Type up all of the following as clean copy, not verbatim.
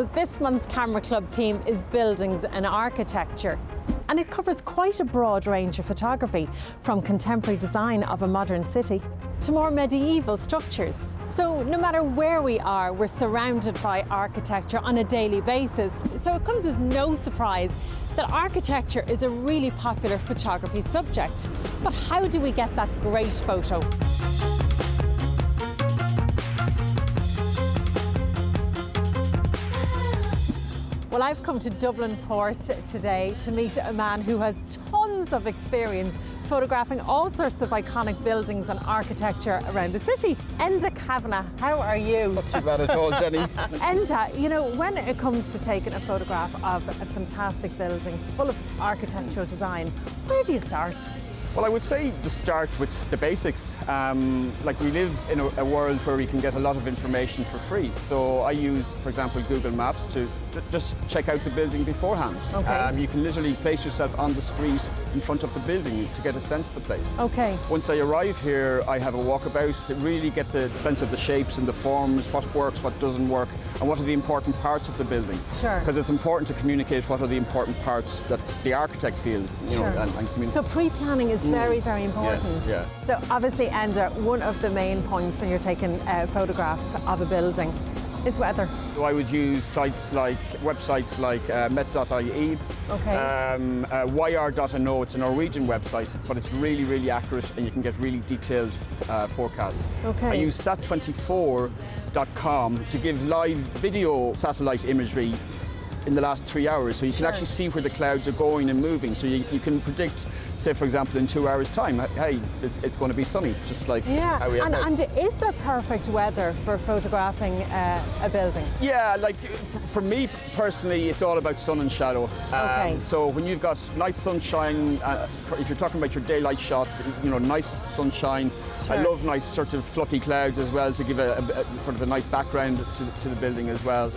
Well, this month's Camera Club theme is buildings and architecture. And it covers quite a broad range of photography, from contemporary design of a modern city to more medieval structures. So no matter where we are, we're surrounded by architecture on a daily basis. So it comes as no surprise that architecture is a really popular photography subject. But how do we get that great photo? Well, I've come to Dublin Port today to meet a man who has tons of experience photographing all sorts of iconic buildings and architecture around the city. Enda Kavanagh, how are you? Not too bad at all, Jenny. Enda, you know, when it comes to taking a photograph of a fantastic building full of architectural design, where do you start? Well, I would say to start with the basics. Like, we live in a world where we can get a lot of information for free. So I use, for example, Google Maps to just check out the building beforehand. Okay. You can literally place yourself on the street in front of the building to get a sense of the place. Okay. Once I arrive here, I have a walkabout to really get the sense of the shapes and the forms, what works, what doesn't work, and what are the important parts of the building. Sure. Because it's important to communicate what are the important parts that the architect feels, you know, and communicate. So pre-planning is very, very important. Yeah. So obviously, Enda, one of the main points when you're taking photographs of a building is weather. So I would use websites like met.ie, Okay. yr.no. It's a Norwegian website, but it's really, really accurate, and you can get really detailed forecasts. Okay. I use sat24.com to give live video satellite imagery in the last 3 hours, so you can actually see where the clouds are going and moving. So you can predict, say for example, in 2 hours' time, hey, it's going to be sunny, just like how we have and is there perfect weather for photographing a building? Yeah, like for me personally, it's all about sun and shadow. Okay. So when you've got nice sunshine, if you're talking about your daylight shots, you know, nice sunshine. Sure. I love nice sort of fluffy clouds as well to give a sort of a nice background to the building as well.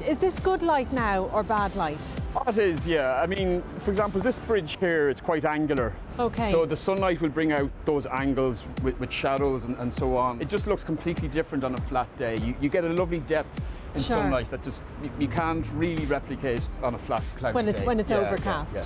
Is this good light now or bad light? Oh, it is, yeah. I mean, for example, this bridge here, it's quite angular. Okay. So the sunlight will bring out those angles with shadows and so on. It just looks completely different on a flat day. You get a lovely depth in Sure. sunlight that just you can't really replicate on a flat cloudy day. When it's Yeah, overcast. yeah.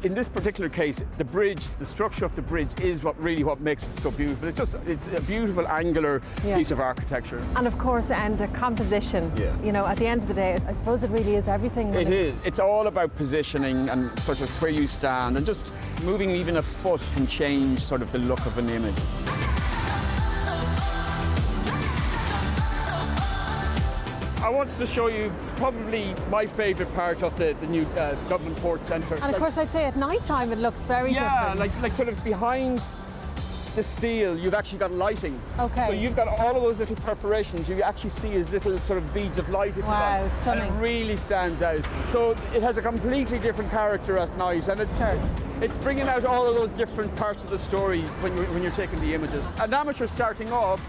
In this particular case, the bridge, the structure of the bridge is what makes it so beautiful. It's a beautiful angular piece of architecture. And of course, and composition. Yeah. You know, at the end of the day, I suppose it really is everything. It is. It's all about positioning and sort of where you stand, and just moving even a foot can change sort of the look of an image. I wanted to show you probably my favourite part of the new Dublin Port Centre. And of course, I'd say at night time it looks very different. Yeah, like sort of behind the steel, you've actually got lighting. Okay. So you've got all of those little perforations. You actually see as little sort of beads of light. Wow, stunning. And it really stands out. So it has a completely different character at night, and it's bringing out all of those different parts of the story when you're taking the images. An amateur starting off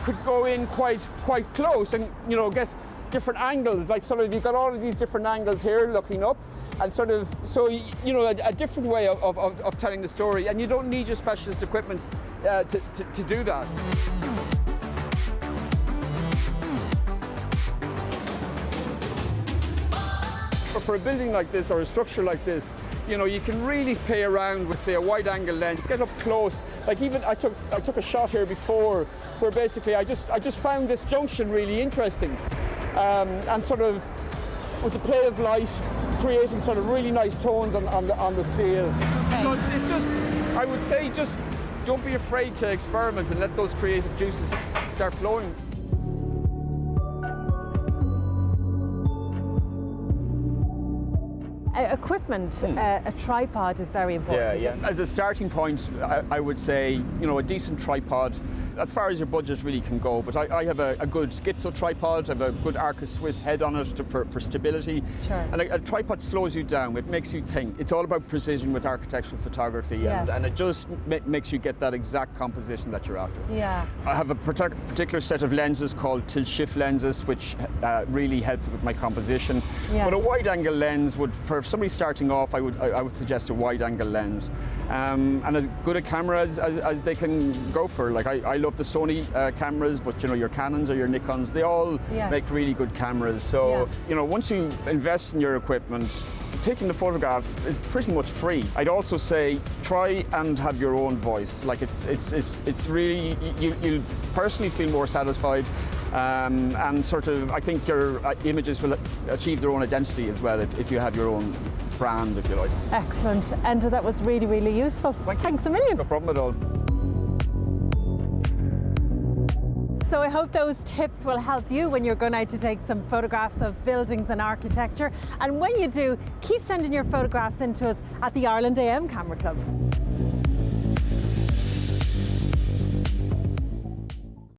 could go in quite close and, you know, get different angles, like sort of you've got all of these different angles here looking up, and sort of, so you know, a different way of telling the story, and you don't need your specialist equipment to do that. But for a building like this or a structure like this, you know, you can really play around with, say, a wide angle lens, get up close. Like, even I took a shot here before where basically I just found this junction really interesting. And sort of with the play of light, creating sort of really nice tones on the steel. Okay. So it's just, I would say, just don't be afraid to experiment and let those creative juices start flowing. Equipment, a tripod is very important. Yeah. As a starting point, I would say, you know, a decent tripod as far as your budget really can go. But I have a good schizo tripod, I have a good Arca Swiss head on it for stability. Sure. And a tripod slows you down, it makes you think. It's all about precision with architectural photography, Yes. and it just makes you get that exact composition that you're after. Yeah. I have a particular set of lenses called tilt-shift lenses, which really help with my composition. Yes. But a wide-angle lens would, for somebody starting off, I would suggest a wide-angle lens, and as good a camera as they can go for. Like I love the Sony cameras, but your Canons or your Nikons, they all Yes. make really good cameras. So once you invest in your equipment, taking the photograph is pretty much free. I'd also say try and have your own voice. Like it's really, you'll personally feel more satisfied, and sort of I think your images will achieve their own identity as well if you have your own brand, if you like. Excellent. Enda, that was really, really useful. Thanks a million. No problem at all. So I hope those tips will help you when you're going out to take some photographs of buildings and architecture. And when you do, keep sending your photographs in to us at the Ireland AM Camera Club.